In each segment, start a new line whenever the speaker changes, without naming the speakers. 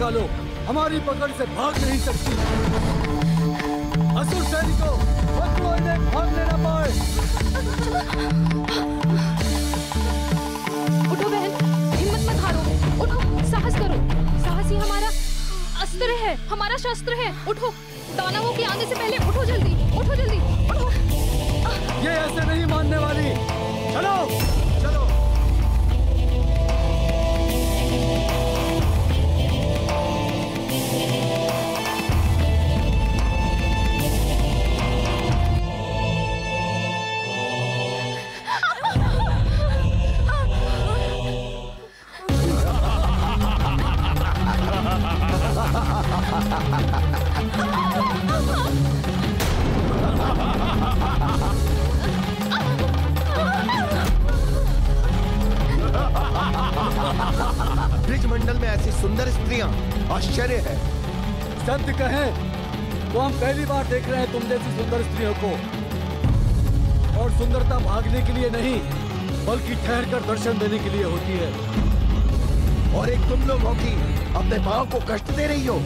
लगा लो, हमारी पकड़ से भाग नहीं सकती। असुर सैनिकों, पकड़ो इन्हें, भागने न पाए।
उठो बहन, हिम्मत मत हारो, उठो, साहस करो। साहस ही हमारा अस्त्र है, हमारा शस्त्र है। उठो, दानवों के आने से पहले उठो, जल्दी उठो, जल्दी उठो।
ये ऐसे नहीं मानने वाली। चलो चलो।
ब्रिजमंडल में ऐसी सुंदर स्त्रियां आश्चर्य है।
सत्य कहें तो हम पहली बार देख रहे हैं तुम जैसी सुंदर स्त्रियों को। और सुंदरता भागने के लिए नहीं, बल्कि ठहर कर दर्शन देने के लिए होती है।
और एक तुम लोग हो कि अपने भाव को कष्ट दे रही हो।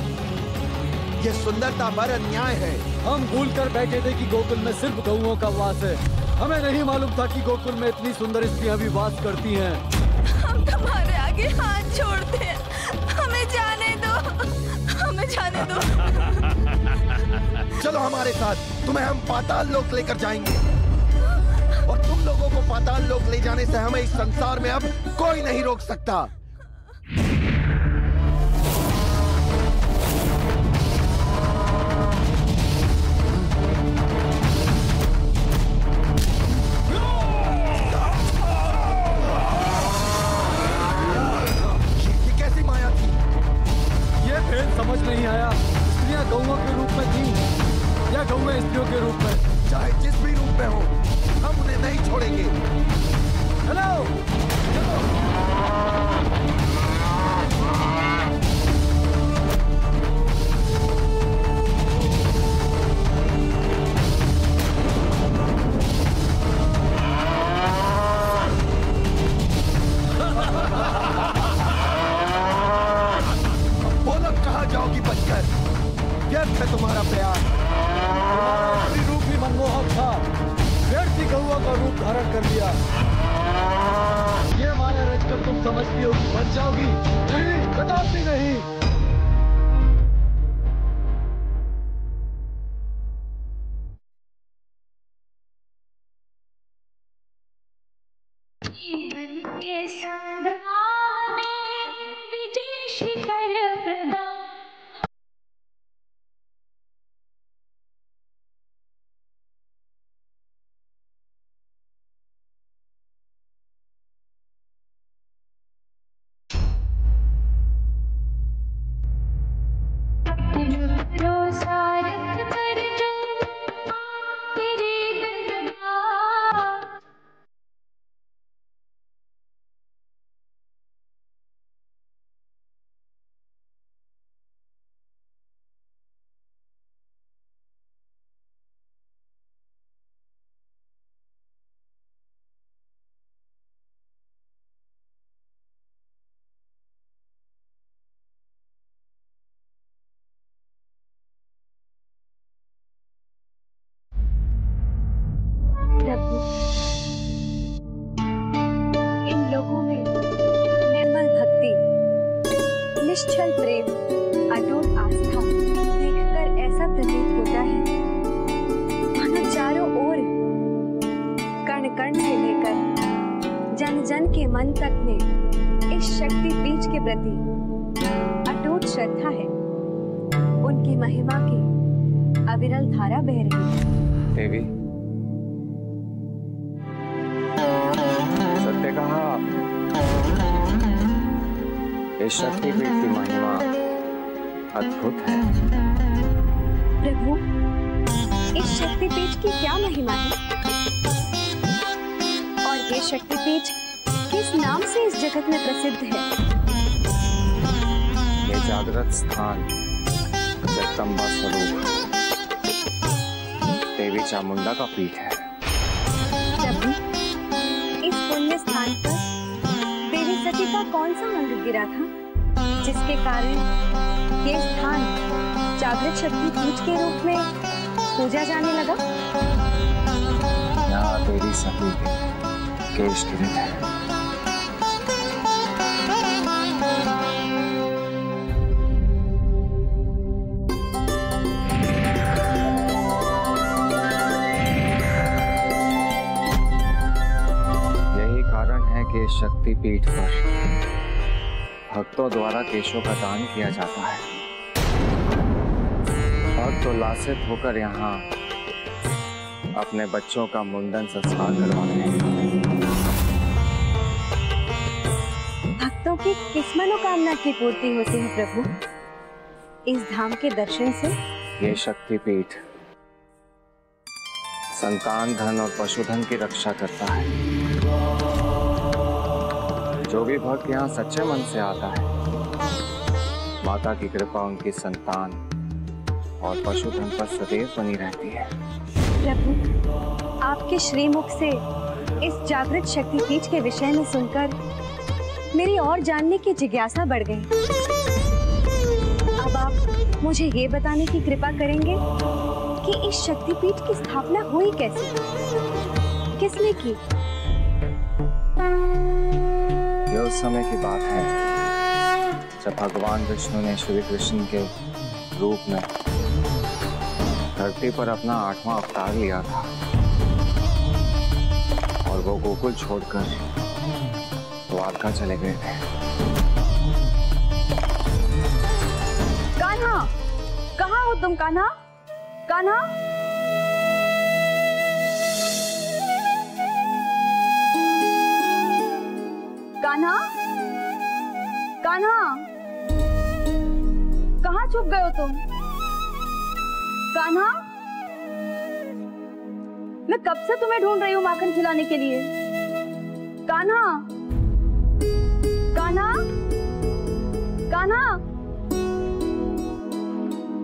ये सुंदरता पर अन्याय है।
हम भूल कर बैठे थे कि गोकुल में सिर्फ गौओं का वास है। हमें नहीं मालूम था कि गोकुल में इतनी सुंदर स्त्रियां भी वास करती हैं।
हम तुम्हारे आगे हाथ जोड़ते हैं, हमें जाने दो, हमें जाने दो।
चलो हमारे साथ, तुम्हें हम पाताल लोक लेकर जाएंगे। और तुम लोगों को पाताल लोक ले जाने से हमें इस संसार में अब कोई नहीं रोक सकता।
समझ नहीं आया, स्त्रियां गौओं के रूप में थी या गौएं स्त्रियों के रूप में।
चाहे जिस भी रूप में हो, हम उन्हें नहीं छोड़ेंगे।
चलो चलो।
जाओगी बचकर, व्यर्थ है तुम्हारा प्यार।
तुम्हारा रूप भी मनमोहक था, व्यर्थ ही गौओं का रूप धारण कर लिया। ये माया रचकर तुम समझती हो कि बच जाओगी, नहीं, कदापि नहीं।
निश्चल प्रेम, अटूट आस्था देखकर ऐसा प्रतीत होता है मानो चारों ओर कण कण से लेकर जन जन के मन तक में इस शक्ति पीठ के प्रति अटूट श्रद्धा है। उनकी महिमा की अविरल धारा बह रही है।
देवी, सत्य कहा, इस शक्तिपीठ की महिमा अद्भुत है।
प्रभु, इस शक्तिपीठ की क्या महिमा है? और ये शक्तिपीठ किस नाम से इस जगत में प्रसिद्ध है?
ये जागृत स्थान जगदम्बा स्वरूप देवी चामुंडा का पीठ है।
प्रभु, इस पुण्य स्थान पर देवी सती का कौन सा अंग गिरा था जिसके कारण ये स्थान जागृत शक्ति पीठ के रूप में पूजा जाने लगा।
यहाँ तेरी सती केश किरीट है। यही कारण है कि शक्ति पीठ पर भक्तों द्वारा केशों का दान किया जाता है। भक्त उल्लासित होकर यहाँ अपने बच्चों का मुंडन संस्कार करवाते हैं।
भक्तों की किस मनोकामना की पूर्ति होती है प्रभु इस धाम के दर्शन से?
ये शक्तिपीठ संतान, धन और पशुधन की रक्षा करता है। जो भी भक्त यहाँ सच्चे मन से आता है, माता की कृपा उनकी संतान और पशुधन पर सदैव बनी रहती है।
प्रभु, आपके श्रीमुख से इस जागृत शक्तिपीठ के विषय में सुनकर मेरी और जानने की जिज्ञासा बढ़ गई। अब आप मुझे ये बताने की कृपा करेंगे कि इस शक्तिपीठ की स्थापना हुई कैसे, किसने की?
यह उस समय की बात है जब भगवान विष्णु ने श्री कृष्ण के रूप में धरती पर अपना 8वां अवतार लिया था और वो गोकुल छोड़कर द्वारका चले गए थे।
कान्हा, कहाँ हो तुम कान्हा? कान्हा? कान्हा? कान्हा? कहाँ छुप गए हो तुम? कान्हा? मैं कब से तुम्हें ढूंढ रही हूँ माखन खिलाने के लिए। कान्हा? कान्हा? कान्हा?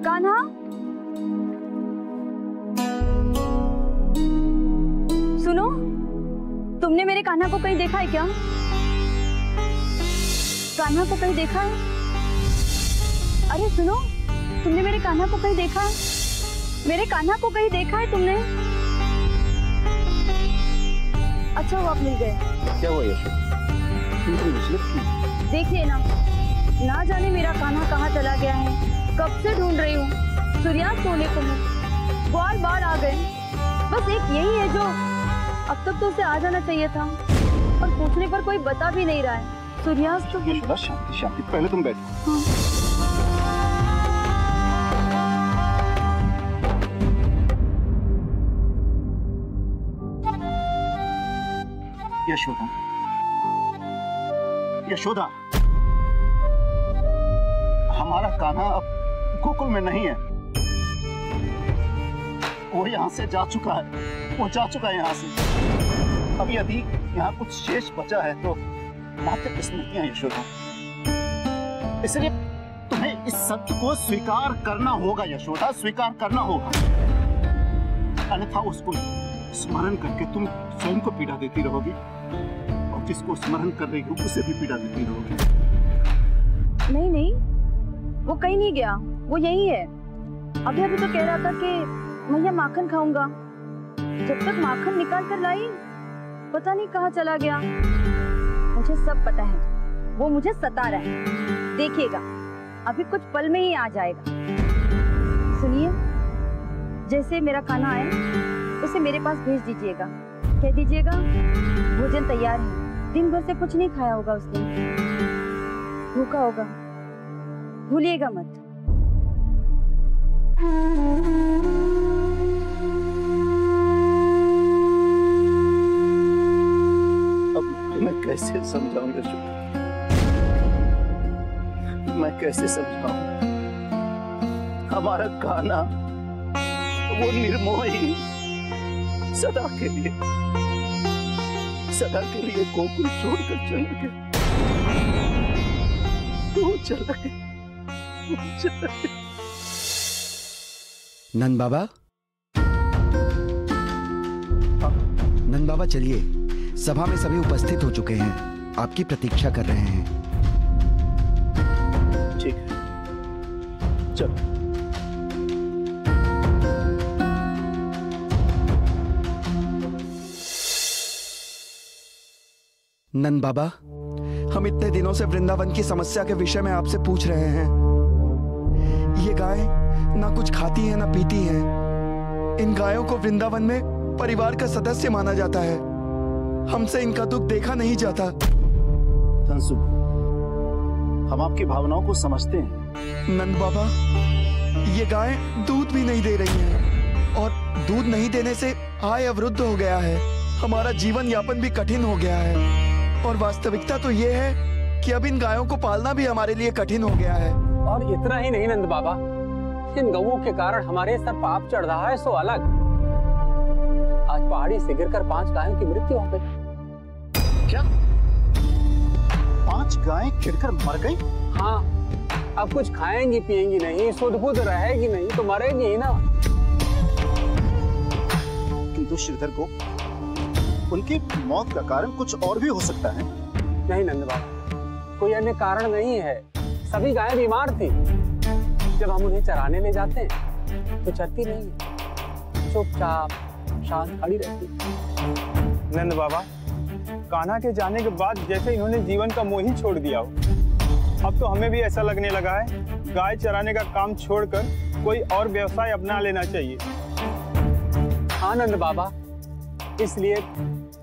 कान्हा? सुनो, तुमने मेरे कान्हा को कहीं देखा है क्या? कान्हा को कहीं देखा है? अरे सुनो, तुमने मेरे कान्हा को कहीं देखा है? मेरे कान्हा को कहीं देखा है तुमने? अच्छा वो आप मिल गए।
क्या हुआ यशोदा?
देखिए ना जाने मेरा कान्हा कहाँ चला गया है। कब से ढूंढ रही हूँ, सूर्यास्त होने को है, बार आ गए। बस एक यही है जो अब तक तो उसे आ जाना चाहिए था, और पूछने पर कोई बता भी नहीं रहा है। सूर्यास्त तो
यशोदा शांति शांति, पहले तुम बैठो।
हाँ।
यशोदा, यशोदा, हमारा कान्हा अब गोकुल में नहीं है। वो यहाँ से जा चुका है, वो जा चुका है यहाँ से। अब यदि यहाँ कुछ शेष बचा है तो मात्र स्मृतियां यशोदा। इसलिए तुम्हें इस सत्य को स्वीकार करना होगा यशोदा, स्वीकार करना होगा, अन्यथा उसको स्मरण करके तुम स्वयं को पीड़ा देती रहोगी और जिसको स्मरण कर रही हो उसे भी पीड़ा देती रहोगी।
नहीं, वो कहीं नहीं गया, वो यही है। अभी तो कह रहा था कि मैं माखन खाऊंगा। जब तक माखन निकाल कर लाई, पता नहीं कहाँ चला गया। मुझे सब पता है, वो मुझे सता रहा है। देखिएगा, अभी कुछ पल में ही आ जाएगा। सुनिए, जैसे मेरा खाना आए उसे मेरे पास भेज दीजिएगा। कह दीजिएगा भोजन तैयार है। दिन भर से कुछ नहीं खाया होगा उसने, भूखा होगा, भूलिएगा मत।
अब मैं कैसे समझाऊं यशोदा, मैं कैसे समझाऊं? हमारा कान्हा वो निर्मोही सदा के लिए गोकुल छोड़कर चला गया। वो चला गया।
नंद बाबा, नंद बाबा चलिए, सभा में सभी उपस्थित हो चुके हैं, आपकी प्रतीक्षा कर रहे हैं।
ठीक है, चलो।
नंद बाबा, हम इतने दिनों से वृंदावन की समस्या के विषय में आपसे पूछ रहे हैं। ये गाय ना कुछ खाती है ना पीती है। इन गायों को वृंदावन में परिवार का सदस्य माना जाता है। हमसे इनका दुख देखा नहीं जाता।
धनसुख, हम आपकी भावनाओं को समझते हैं।
नंद बाबा, ये गाय दूध भी नहीं दे रही है और दूध नहीं देने से आय अवरुद्ध हो गया है। हमारा जीवन यापन भी कठिन हो गया है और वास्तविकता तो ये है कि अब इन गायों को पालना भी हमारे लिए कठिन हो गया है।
और इतना ही नहीं नंद बाबा, इन गऊओं के कारण हमारे सर पाप चढ़ रहा है सो अलग। आज पहाड़ी से गिरकर 5 गायों की मृत्यु हो गई।
क्या 5 गायें गिरकर मर गई?
हाँ, अब कुछ खाएंगी पिएंगी नहीं, शुद्ध बुद्ध रहेगी नहीं तो मरेगी ही ना।
किंतु श्रीधर को उनकी मौत का कारण कुछ और भी हो सकता है।
नहीं नंद बाबा, कोई अन्य कारण नहीं है। सभी गायें बीमार थी। जब हम उन्हें चराने ले जाते हैं तो चरती नहीं है, चुपचाप शांत खड़ी रहती।
नंद बाबा, कान्हा के जाने के बाद जैसे इन्होंने जीवन का मोह ही छोड़ दिया हो। अब तो हमें भी ऐसा लगने लगा है गाय चराने का काम छोड़कर कोई और व्यवसाय अपना लेना चाहिए।
हाँ नंद बाबा, इसलिए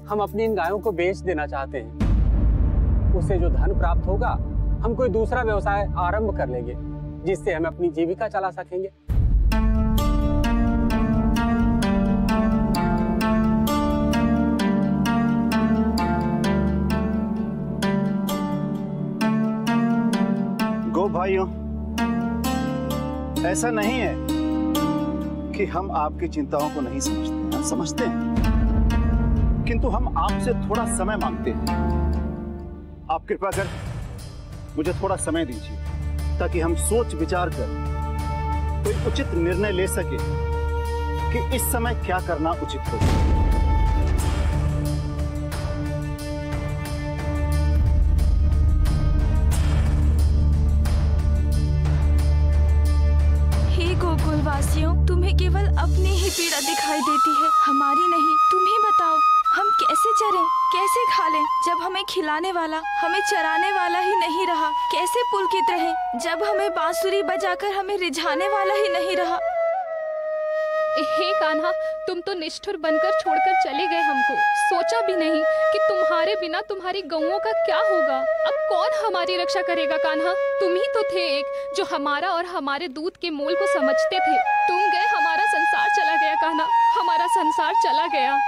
हम अपनी इन गायों को बेच देना चाहते हैं। उससे जो धन प्राप्त होगा हम कोई दूसरा व्यवसाय आरंभ कर लेंगे जिससे हम अपनी जीविका चला सकेंगे।
गो भाइयों, ऐसा नहीं है कि हम आपकी चिंताओं को नहीं समझते हैं, हम समझते हैं, किंतु हम आपसे थोड़ा समय मांगते हैं। आप कृपा कर मुझे थोड़ा समय दीजिए ताकि हम सोच विचार कर कोई उचित निर्णय ले सके कि इस समय क्या करना उचित होगा।
हे गोकुलवासियों, तुम्हें केवल अपनी ही पीड़ा दिखाई देती है, हमारी नहीं। तुम ही बताओ, हम कैसे चरें, कैसे खा लें जब हमें खिलाने वाला, हमें चराने वाला ही नहीं रहा? कैसे पुलकित रहें जब हमें बांसुरी बजाकर हमें रिझाने वाला ही नहीं रहा?
हे कान्हा, तुम तो निष्ठुर बनकर छोड़कर चले गए हमको। सोचा भी नहीं कि तुम्हारे बिना तुम्हारी गौओं का क्या होगा। अब कौन हमारी रक्षा करेगा कान्हा? तुम ही तो थे एक जो हमारा और हमारे दूध के मोल को समझते थे। तुम गए, हमारा संसार चला गया कान्हा, हमारा संसार चला गया।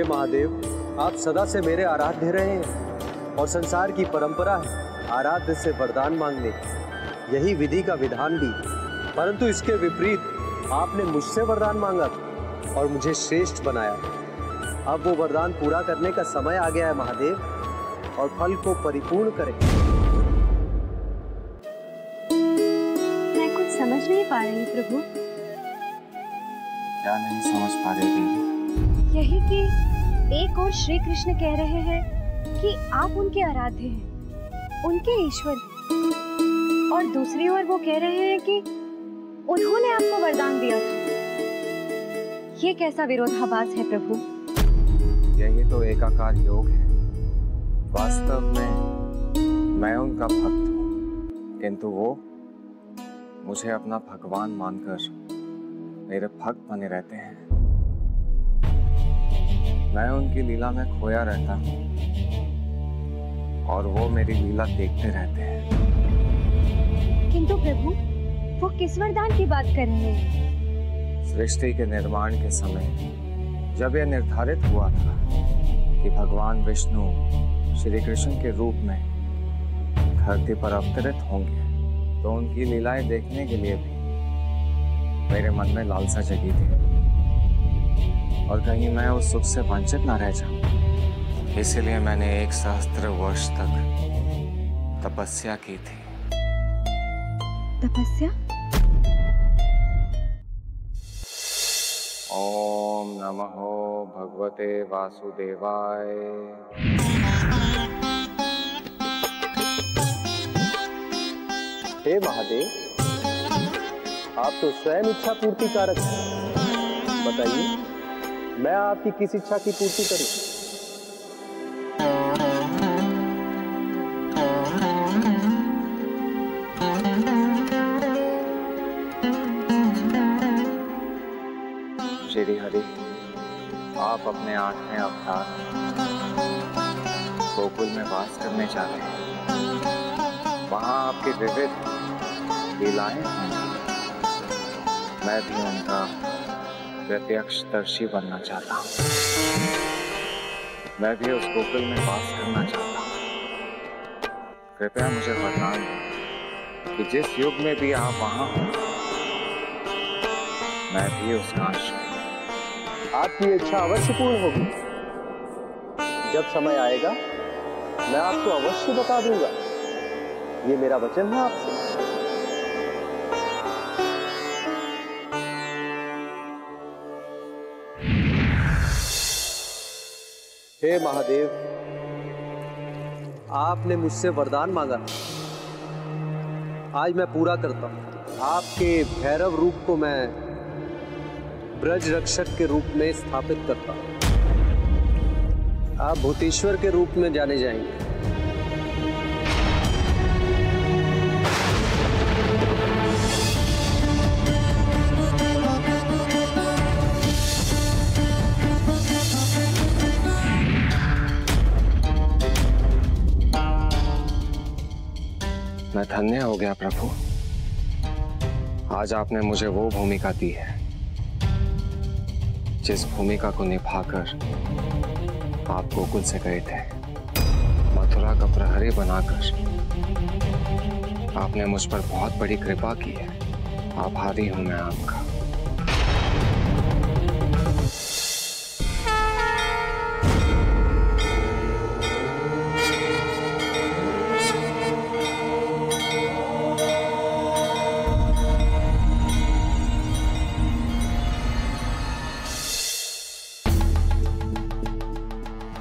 महादेव, आप सदा से मेरे आराध्य रहे हैं और संसार की परंपरा है आराध्य से वरदान मांगने। यही विधि का विधान भी, परंतु इसके विपरीत आपने मुझसे वरदान मांगा और मुझे श्रेष्ठ बनाया। अब वो वरदान पूरा करने का समय आ गया है महादेव, और फल को परिपूर्ण करें।
मैं कुछ समझ नहीं पा रही प्रभु।
क्या नहीं समझ पा रहे देवी?
यही कि एक और श्री कृष्ण कह रहे हैं कि आप उनके आराध्य हैं, उनके ईश्वर, और दूसरी ओर वो कह रहे हैं कि उन्होंने आपको वरदान दिया था। ये कैसा विरोधाभास है प्रभु?
यही तो एकाकार योग है। वास्तव में मैं उनका भक्त हूँ, किंतु वो मुझे अपना भगवान मानकर मेरे भक्त बने रहते हैं। मैं उनकी लीला में खोया रहता हूँ और वो मेरी लीला देखते रहते हैं।
किंतु प्रभु, वो किस वरदान की बात कर रहे हैं?
सृष्टि के निर्माण के समय जब यह निर्धारित हुआ था कि भगवान विष्णु श्री कृष्ण के रूप में धरती पर अवतरित होंगे तो उनकी लीलाएं देखने के लिए भी मेरे मन में लालसा जगी थी, और कहीं मैं उस सुख से वंचित ना रह जाऊं, इसलिए मैंने 1 सहस्त्र वर्ष तक तपस्या की थी।
तपस्या?
ओम नमः भगवते वासुदेवाय।
हे महादेव, आप तो स्वयं इच्छा पूर्ति कारक हैं। बताइए, मैं आपकी किस इच्छा की पूर्ति करूं?
श्री हरि, आप अपने 8वें अवतार गोकुल में वास करने जाते हैं। वहां आपकी विविध लीलाएं हैं। मैं भी उनका प्रत्यक्षदर्शी बनना चाहता हूं। मैं भी उस गोकुल में वास करना चाहता हूं। कृपया मुझे वरदान दें कि जिस युग में भी आप वहां हो, मैं भी उसका आश्रय।
आपकी इच्छा अवश्य पूर्ण होगी। जब समय आएगा मैं आपको अवश्य बता दूंगा। ये मेरा वचन है आपसे। हे महादेव, आपने मुझसे वरदान मांगा, आज मैं पूरा करता हूं। आपके भैरव रूप को मैं ब्रज रक्षक के रूप में स्थापित करता हूं। आप भूतेश्वर के रूप में जाने जाएंगे।
मैं धन्य हो गया प्रभु। आज आपने मुझे वो भूमिका दी है जिस भूमिका को निभाकर आप गोकुल से गए थे। मथुरा का प्रहरी बनाकर आपने मुझ पर बहुत बड़ी कृपा की है। आभारी हूं मैं आपका।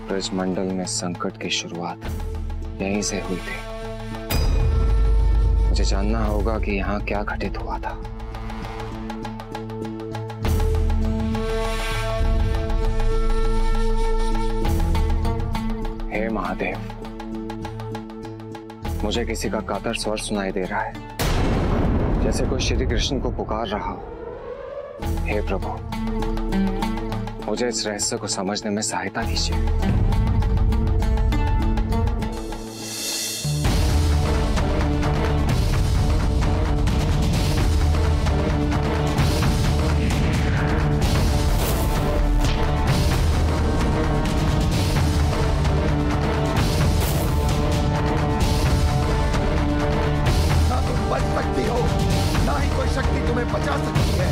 ब्रजमंडल में संकट की शुरुआत यहीं से हुई थी। मुझे जानना होगा कि यहाँ क्या घटित हुआ था। हे महादेव, मुझे किसी का कातर स्वर सुनाई दे रहा है, जैसे कोई श्री कृष्ण को पुकार रहा हो। हे प्रभु, मुझे इस रहस्य को समझने में सहायता कीजिए।
ना तुम बच सकती हो, ना ही कोई शक्ति तुम्हें बचा सकती है।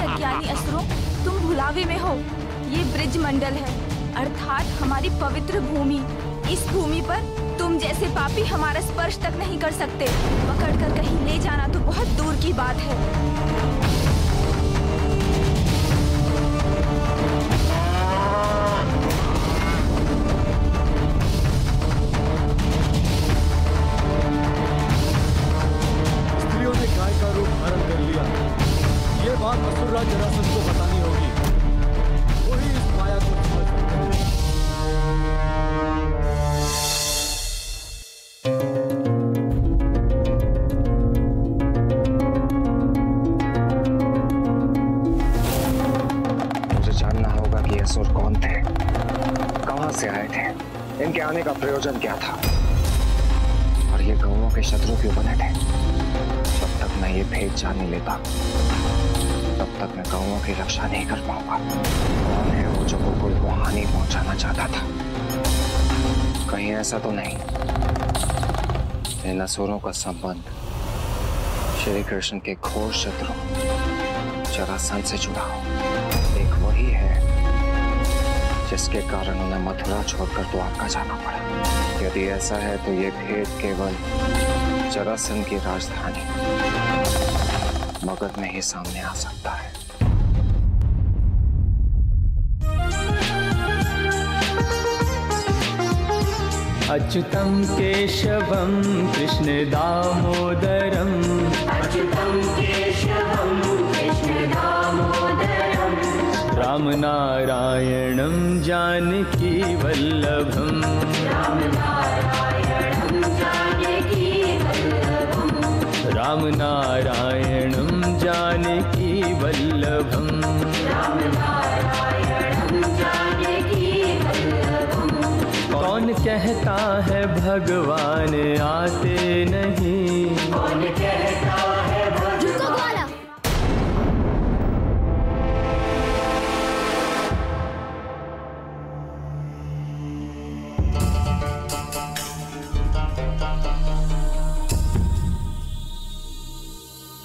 अज्ञानी असुरों, तुम भुलावे में हो। ये ब्रिज मंडल है, अर्थात हमारी पवित्र भूमि। इस भूमि पर तुम जैसे पापी हमारा स्पर्श तक नहीं कर सकते। पकड़कर कहीं ले जाना तो बहुत दूर की बात है।
स्त्रियों ने गाय का रूप धारण कर लिया। ये बात असुरराज जरासंध को बतानी होगी। वही इस माया को समझ सकते हैं।
मुझे जानना होगा कि ये असुर कौन थे, कहां से आए थे, इनके आने का प्रयोजन क्या था, और ये गौओं के शत्रु क्यों बने थे। जब तक मैं ये भेद जान नहीं लेता, तब तक मैं गौओं की रक्षा नहीं कर पाऊंगा। कौन है वो जो गोकुल को हानि पहुंचाना चाहता था? कहीं ऐसा तो नहीं इन असुरों का संबंध श्री कृष्ण के घोर शत्रु जरासंध से जुड़ा हो? एक वही है जिसके कारण उन्हें मथुरा छोड़कर द्वारका जाना पड़ा। यदि ऐसा है तो ये भेद केवल जरासंध की राजधानी मगध में ही सामने आ सकता है।
अच्युतं केशवं कृष्ण दामोदरम् अच्युतं केशवं कृष्ण दामोदरम् राम नारायणं जानकी वल्लभम् राम नारायणं जानकी वल्लभम् राम नारायणं जानकी वल्लभम् राम नारायणं जानकी वल्लभम्। कौन कहता है भगवान आते नहीं? कौन कहता है भगवान?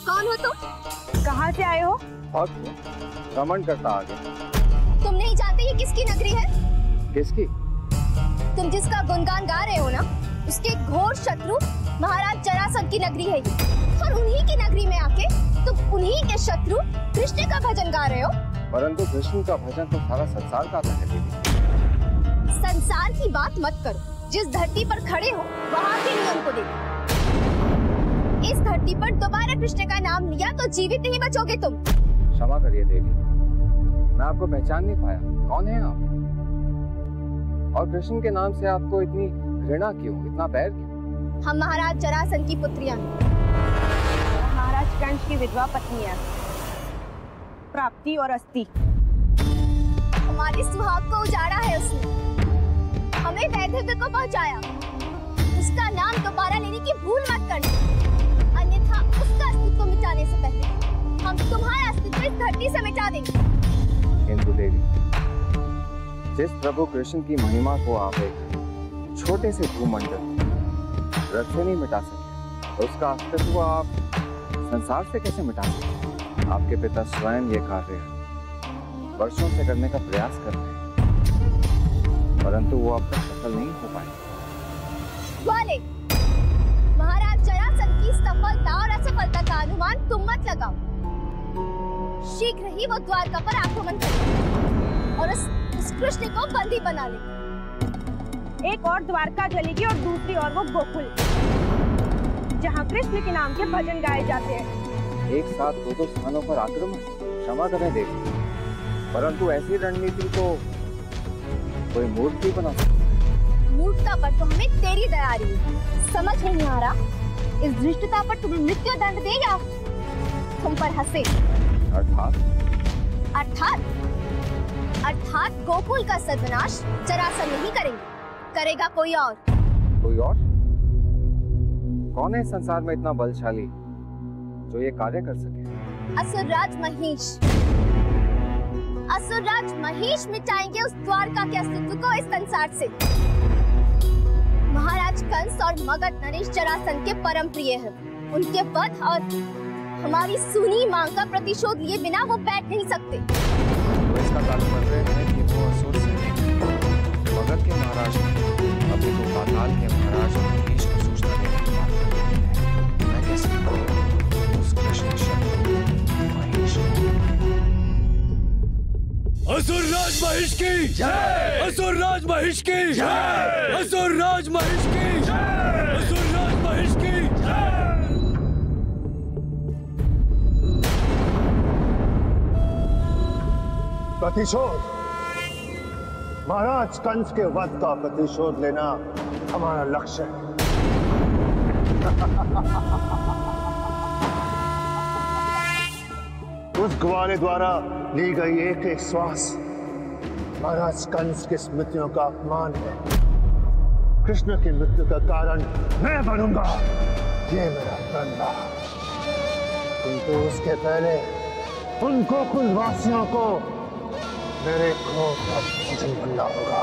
कौन हो तुम? कहाँ से आए हो?
और भ्रमण करता आगे।
तुम नहीं जानते ये किसकी नगरी है?
किसकी?
तुम जिसका गुणगान गा रहे हो ना, उसके घोर शत्रु महाराज जरासंध की नगरी है ये। और उन्हीं की नगरी में आके तुम उन्हीं के शत्रु कृष्ण का भजन गा रहे हो।
परंतु कृष्ण का भजन तो सारा संसार गाता है दीदी।
संसार की बात मत करो। जिस धरती पर खड़े हो वहाँ के नियम को देखो। इस धरती पर दोबारा कृष्ण का नाम लिया तो जीवित नहीं बचोगे तुम।
क्षमा करिए देवी, मैं आपको पहचान नहीं पाया। कौन है आप? और कृष्ण के नाम से आपको इतनी घृणा क्यों, इतना बैर क्यों?
हम महाराज जरासंध की पुत्रियां हैं।
महाराज कंस की विधवा पत्नियां प्राप्ति और अस्थि।
हमारे सुहाग को उजाड़ा है उसने, हमें वैधव्य को पहुंचाया। उसका नाम दोबारा लेने की भूल मत करना, अन्यथा उसका अस्तित्व मिटाने से पहले हम तुम्हारा अस्तित्व इस धरती से मिटा देंगे।
इंदु देवी, जिस प्रभु कृष्ण की महिमा को आप एक छोटे से भूमंडल रथ से नहीं मिटा सके, उसका अस्तित्व आप संसार से कैसे मिटा सकते? आपके पिता स्वयं ये कार्य वर्षों से करने का प्रयास कर रहे हैं, परंतु वो अब तक सफल नहीं हो पाए।
वाले, महाराज जरासंध की सफलता और असफलता का अनुमान तुम मत लगाओ। शीघ्र ही वो द्वारका पर आक्रमण करेंगे और उस कृष्ण को बंदी बना लेंगे।
एक और द्वारका जलेगी और दूसरी ओर वो गोकुल, जहाँ कृष्ण के नाम के भजन गाए जाते हैं।
एक साथ दो स्थानों पर आक्रमण? क्षमा करें देवी, परंतु ऐसी रणनीति तो कोई मूर्ख भी बना सकता है।
मूर्खता पर तो हमें तेरी दया आ रही है। समझ नहीं आ रहा इस धृष्टता पर तुम्हें मृत्यु दंड दे या तुम पर हंसे। अर्थात गोकुल का सर्वनाश जरासंध नहीं करेंगे, करेगा कोई और।
कोई और? कौन है संसार में इतना बलशाली जो ये कार्य कर सके?
असुरराज महेश। असुरराज महेश मिटाएंगे उस द्वारका के अस्तित्व को इस संसार से। महाराज कंस और मगध नरेश जरासंध के परम प्रिय हैं। उनके वध और हमारी सुनी मांग का प्रतिशोध लिए बिना वो बैठ नहीं सकते।
तो इसका तात्पर्य है कि वो असुर से मगध के महाराज अभी तो पाताल के महाराज महेश को सूचना देने की बात कर रहे हैं। मैं कैसे कहूँ उस कृष्ण शत्रु महेश को?
असुरराज महेश की जय! असुरराज महेश की जय! असुरराज महेश की जय! असुरराज महेश की जय!
प्रतिशोध, महाराज कंस के वध का प्रतिशोध लेना हमारा लक्ष्य है। उस ग्वाले द्वारा ली गई एक एक श्वास महाराज कंस की स्मृतियों का अपमान है। कृष्ण की मृत्यु का कारण मैं बनूंगा, ये मेरा प्रण था। किंतु उसके पहले उन गोकुल वासियों को मेरे क्रोध का भोजन बनना होगा।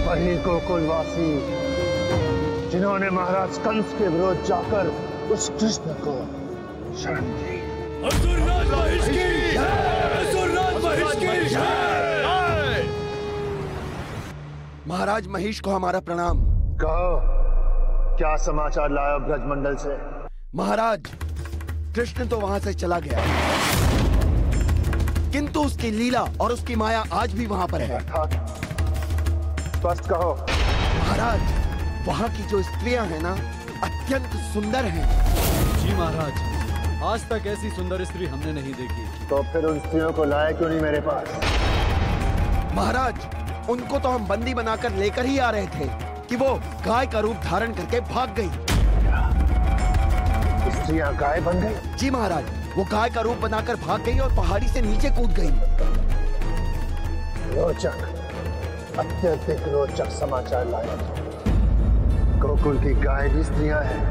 वही गोकुलवासी जिन्होंने महाराज कंस के विरोध जाकर उस कृष्ण को शरण दी।
असुरराज महिष की जय! असुरराज महिष की जय!
महाराज महिष को हमारा प्रणाम।
कहो, क्या समाचार लाया ब्रजमंडल से?
महाराज, कृष्ण तो वहां से चला गया, किंतु उसकी लीला और उसकी माया आज भी वहां पर है।
स्पष्ट कहो।
महाराज, वहां की जो स्त्रियां हैं ना, अत्यंत सुंदर हैं।
जी महाराज, आज तक ऐसी सुंदर स्त्री हमने नहीं देखी।
तो फिर उन स्त्रियों को लाए क्यों नहीं मेरे पास?
महाराज, उनको तो हम बंदी बनाकर लेकर ही आ रहे थे कि वो गाय का रूप धारण करके भाग गई।
स्त्रियां गाय बन गई?
जी महाराज, वो गाय का रूप बनाकर भाग गई और पहाड़ी से नीचे कूद गई।
रोचक, अत्यधिक रोचक समाचार लाए। गोकुल की गाय भी स्त्रियां हैं।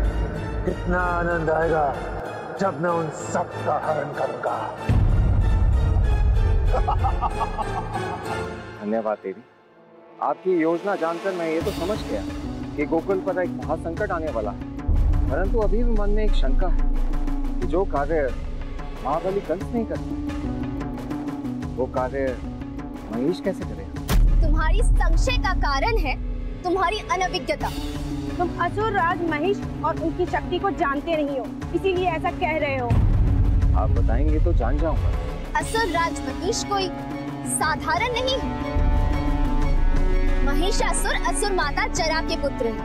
कितना आनंद आएगा जब मैं उन सब का हरण करूंगा।
धन्यवाद देवी। आपकी योजना जानकर मैं ये तो समझ गया कि गोकुल पर एक महासंकट आने वाला है, परंतु अभी भी मन में एक शंका है कि जो कार्य महाबली कंस नहीं करता, वो कार्य महिष कैसे करेगा?
तुम्हारी संशय का कारण है तुम्हारी अनभिज्ञता।
तुम असुरराज महिष और उनकी शक्ति को जानते नहीं हो, इसीलिए ऐसा कह रहे हो।
आप बताएंगे तो जान जाऊंगा।
असुरराज महिष कोई साधारण नहीं है। महिषासुर असुर माता जरा के पुत्र है।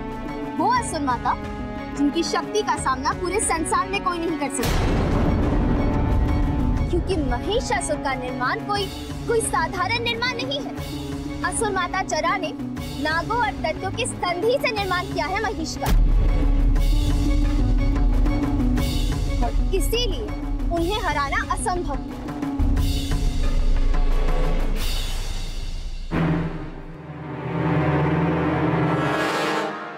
वो असुर माता जिनकी शक्ति का सामना पूरे संसार में कोई नहीं कर सकता, क्योंकि महिषासुर का निर्माण कोई साधारण निर्माण नहीं है। असुर माता जरा ने नागों और दैत्यों की संधि से निर्माण किया है महिष का, और इसीलिए उन्हें हराना असंभव है।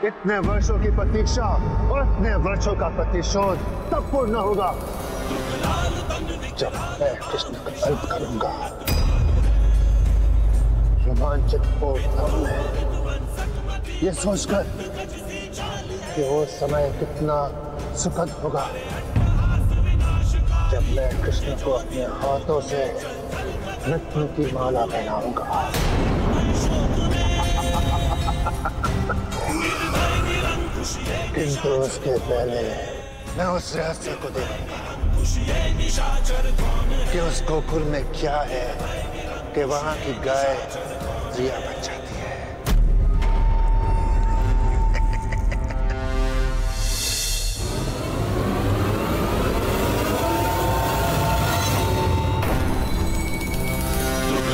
इतने वर्षों की प्रतीक्षा और इतने वर्षों का प्रतिशोध तब पूर्ण होगा जब मैं कृष्ण का अंत करूंगा। रोमांचित हो ये सोचकर कि वो समय कितना सुखद होगा जब मैं कृष्ण को अपने हाथों से मृत्यु की माला पहनाऊंगा। किंतु उसके पहले मैं उस रहस्य को देखूंगा कि उस गोकुल में क्या है कि वहां की गाय रिया बन जाती है।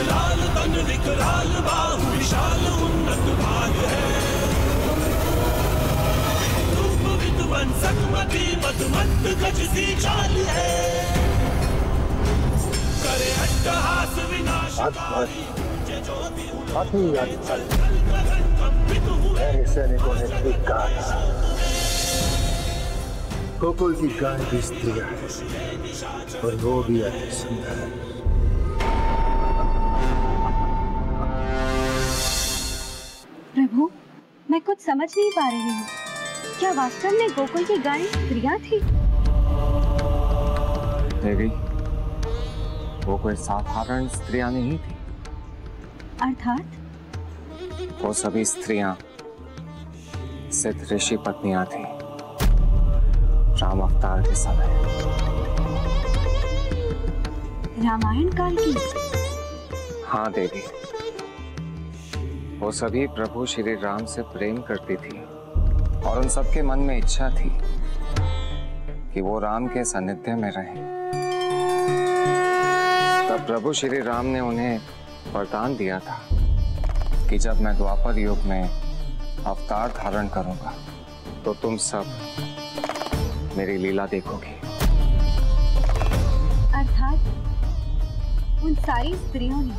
लाल तन विकराल बाहु विशाल उन्नत भाग है। सकमती मधुमंत गज सी चाल है। करे अट्टहास विनाशकारी
मेरे सैनिकों ने ठीक कहा था, गोकुल की गाय भी स्त्रियां है और वो भी अति सुंदर है।
प्रभु, मैं कुछ समझ नहीं पा रही हूँ। क्या वास्तव में गोकुल की गाय स्त्रियां थी?
देवी, वो कोई साधारण स्त्रियां नहीं थी।
अर्थात?
वो सभी स्त्रियां सिद्ध ऋषि पत्नियां थी, राम अवतार के समय।
रामायण काल की?
हाँ देवी, वो सभी प्रभु श्री राम से प्रेम करती थी और उन सबके मन में इच्छा थी कि वो राम के सानिध्य में रहें। तब प्रभु श्री राम ने उन्हें वरदान दिया था कि जब मैं द्वापर युग में अवतार धारण करूंगा तो तुम सब मेरी लीला देखोगे।
अर्थात उन सारी स्त्रियों ने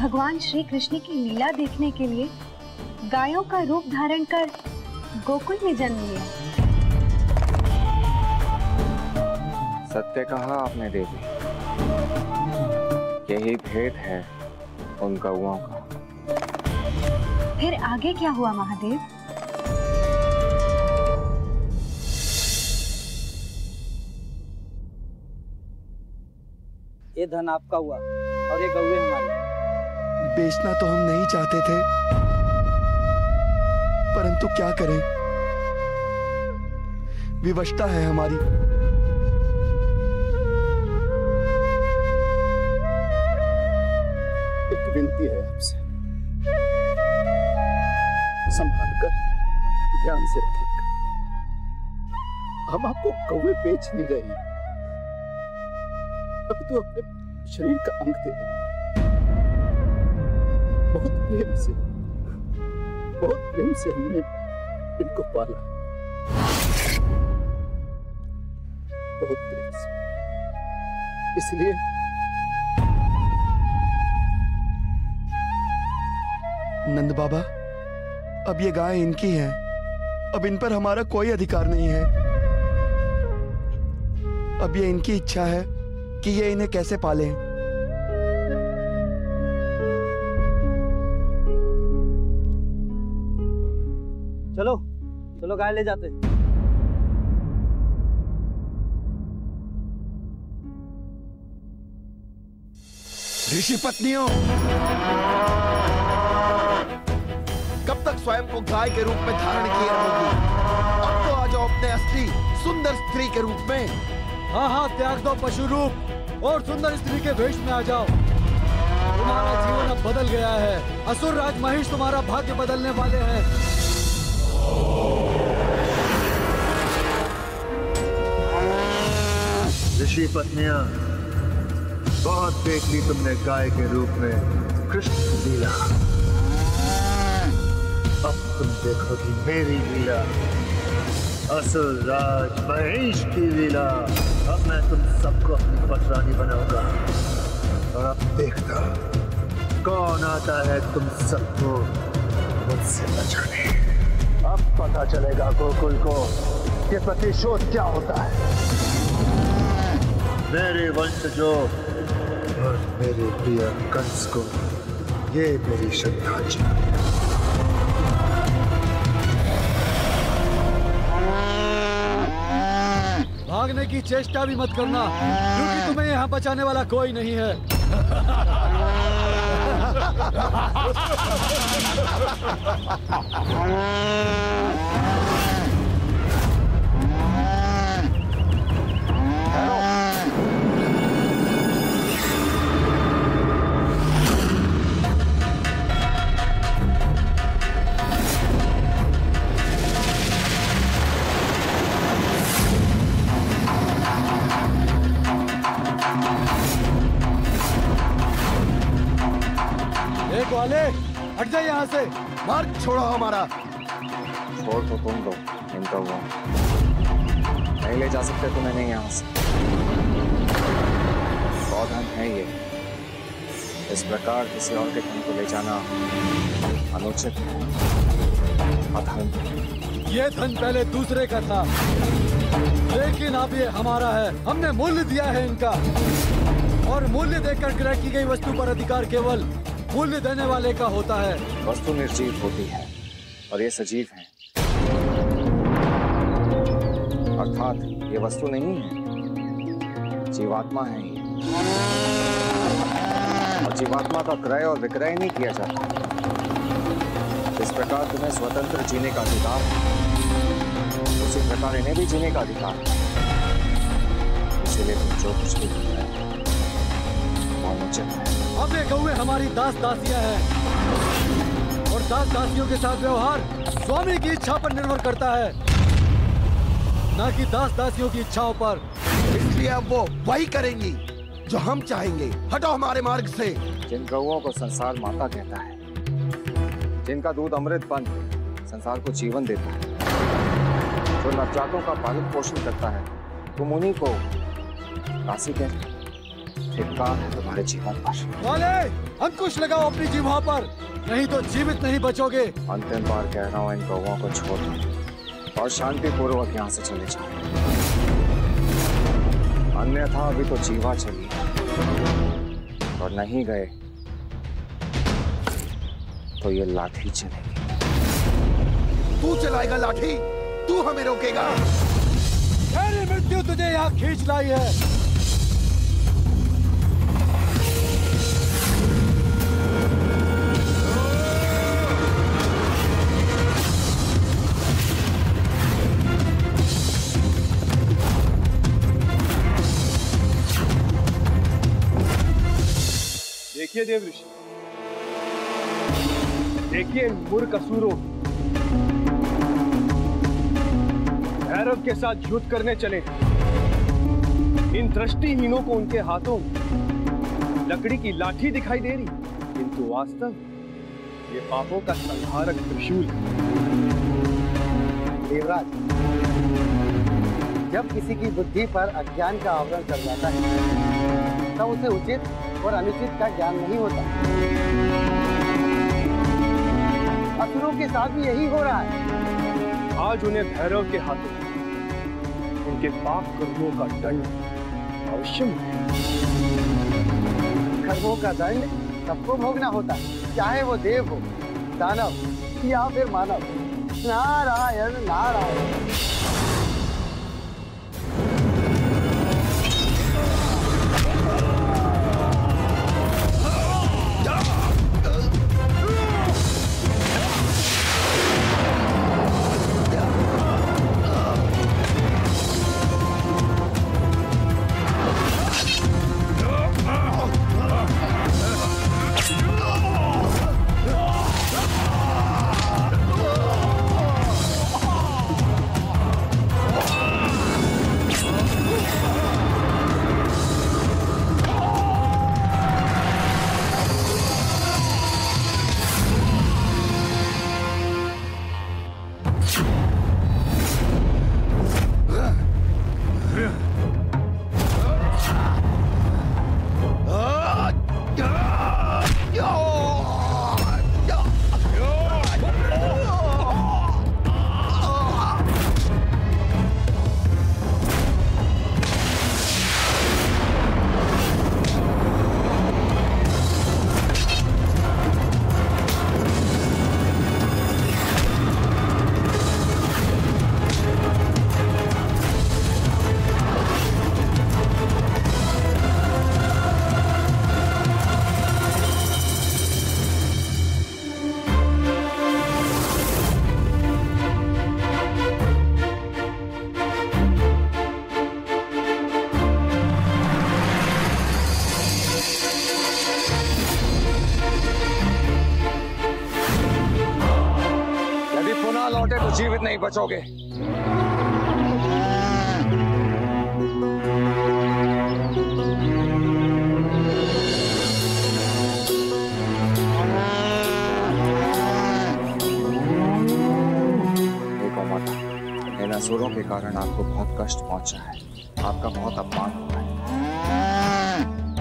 भगवान श्री कृष्ण की लीला देखने के लिए गायों का रूप धारण कर गोकुल में जन्म लिया।
सत्य कहा आपने देवी, यही भेद है उन गौओं का।
फिर आगे क्या हुआ महादेव?
ये धन आपका हुआ और ये गौएं हमारी।
बेचना तो हम नहीं चाहते थे, परंतु क्या करें, विवशता है हमारी।
एक विनती है आपसे, संभाल कर ध्यान से रखिएगा। हम आपको कौवे बेच नहीं रहे, अभी तो अपने शरीर का अंग दे रहे हैं। बहुत प्रेम से हमने इनको पाला, बहुत प्रेम से। इसलिए
नंद बाबा, अब ये गाय इनकी है, अब इन पर हमारा कोई अधिकार नहीं है। अब ये इनकी इच्छा है कि ये इन्हें कैसे पालें।
चलो चलो गाय ले जाते।
ऋषि पत्नियों, कब तक स्वयं को गाय के रूप में धारण किए रहोगी? अब तो आ जाओ अपने असली सुंदर स्त्री के रूप में।
हाँ हाँ, त्याग दो पशु रूप और सुंदर स्त्री के वेश में आ जाओ। तुम्हारा जीवन अब बदल गया है। असुर राज महिष तुम्हारा भाग्य बदलने वाले हैं।
ऋषि पत्नियां, बहुत देख ली तुमने गाय के रूप में कृष्ण की लीला, अब तुम देखोगी मेरी लीला, असुर राज महेश की लीला। अब मैं तुम सबको अपनी पटरानी बनाऊंगा और अब देखता कौन आता है तुम सबको मुझसे बचाने। अब पता चलेगा गोकुल को कि प्रतिशोध क्या होता है। मेरे वंशजों और मेरे प्रिय कंस को ये मेरी श्रद्धांजलि।
भागने की चेष्टा भी मत करना, क्योंकि तुम्हें यहाँ बचाने वाला कोई नहीं है। वाले हट जाए यहाँ से,
मार्ग छोड़ो हमारा।
छोड़ तो तुम दो, इनका वो नहीं ले जा सकते तुम्हें नहीं यहाँ से। धन है ये, इस प्रकार किसी और के धन को ले जाना अनुचित है, अधर्म।
ये धन पहले दूसरे का था, लेकिन अब ये हमारा है। हमने मूल्य दिया है इनका, और मूल्य देकर क्रय की गई वस्तु पर अधिकार केवल मूल्य देने वाले का होता है।
वस्तु निर्जीव होती है और ये सजीव है, अर्थात ये वस्तु नहीं है, जीवात्मा है ये। और जीवात्मा का क्रय और विक्रय नहीं किया जाता। इस प्रकार तुम्हें स्वतंत्र जीने का अधिकार है, उसी प्रकार इन्हें भी जीने का अधिकार है। इसीलिए तुम जो कुछ भी कर रहे हो वो अनुचित है।
अब ये गौएं हमारी दास दासियां हैं, और दास दासियों के साथ व्यवहार स्वामी की इच्छा पर निर्भर करता है, न कि दास दासियों की इच्छाओं पर।
इसलिए अब वो वही करेंगी जो हम चाहेंगे। हटो हमारे मार्ग से।
जिन गौओं को संसार माता कहता है, जिनका दूध अमृत बन संसार को जीवन देता है, जो नवजातों का पालन पोषण करता है, तुम उन्हीं को दासी कहते हो। धिक्कार है तुम्हारे जीवन पर।
वाले, अंकुश लगाओ अपनी जीवा पर, नहीं तो जीवित नहीं बचोगे।
अंतिम बार कह रहा हूँ, इन गौओं को छोड़ दो और शांति पूर्वक यहाँ से चले जाओ, अन्यथा अभी तो जीवा चली और नहीं गए तो ये लाठी चलेगी।
तू चलाएगा लाठी? तू हमें रोकेगा?
मेरी मृत्यु तुझे यहाँ खींच लाई है।
देखिए देव ऋषि, देखिए मूर्ख असुरों, भैरव के साथ युद्ध करने चले। इन दृष्टिहीनों को उनके हाथों लकड़ी की लाठी दिखाई दे रही, किंतु वास्तव ये पापों का संहारक त्रिशूल है।
देवराज, जब किसी की बुद्धि पर अज्ञान का आवरण चढ़ जाता है तब उसे उचित और अनुचित का ज्ञान नहीं होता। असुरों के साथ भी यही हो रहा है।
आज उन्हें भैरव के हाथों उनके पाप कर्मों का दंड अवश्य मिलेगा।
कर्मों का दंड सबको भोगना होता है, चाहे वो देव हो, दानव या फिर मानव। नारायण नारायण।
जीवित नहीं बचोगे। देखो माता, इन असुरों के कारण आपको बहुत कष्ट पहुंचा है, आपका बहुत अपमान हुआ है।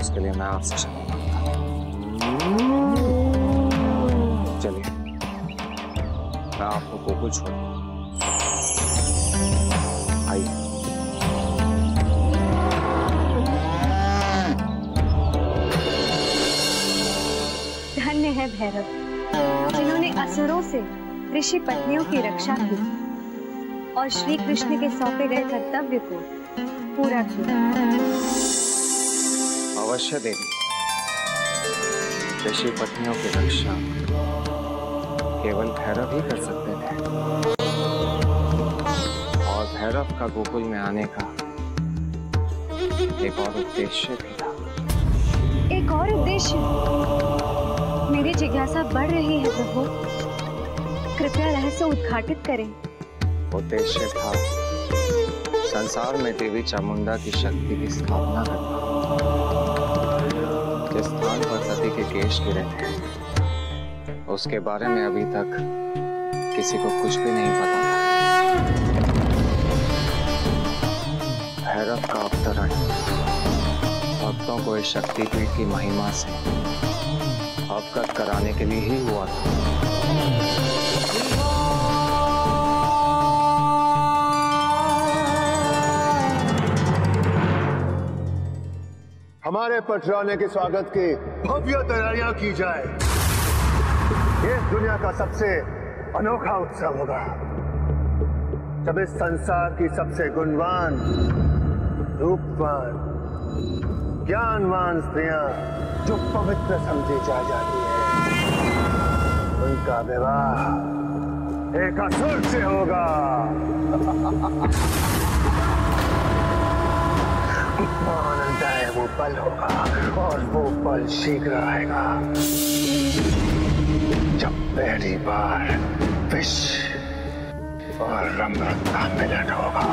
उसके लिए मैं आपसे क्षमा मांगता हूं। चलिए, मैं आपको गोकुल छोड़ आइए।
धन्य है भैरव, जिन्होंने असुरों से ऋषि पत्नियों की रक्षा की और श्री कृष्ण के सौंपे गए कर्तव्य को पूरा किया।
अवश्य देवी, ऋषि पत्नियों की रक्षा केवल भैरव ही कर सकते थे, और भैरव का गोकुल में आने का एक और उद्देश्य भी था।
एक और उद्देश्य? मेरी जिज्ञासा बढ़ रही है प्रभु, कृपया रहस्य उद्घाटित करें।
उद्देश्य था संसार में देवी चामुंडा की शक्ति की स्थापना करना। जिस स्थान पर सती के केश गिरे थे, उसके बारे में अभी तक किसी को कुछ भी नहीं पता था। भैरव का अवतरण भक्तों को इस शक्तिपीठ की महिमा से अवगत कराने के लिए ही हुआ था।
हमारे पटराने के स्वागत की भव्य तैयारियां की जाए। ये दुनिया का सबसे अनोखा उत्सव होगा जब इस संसार की सबसे गुणवान, रूपवान, ज्ञानवान स्त्रियां जो पवित्र समझी जा जाती है, उनका विवाह एक असुर से होगा। कितना आनंददायक वो पल होगा, और वो पल शीघ्र आएगा जब पहली बार विष और अमृत का मिलन होगा।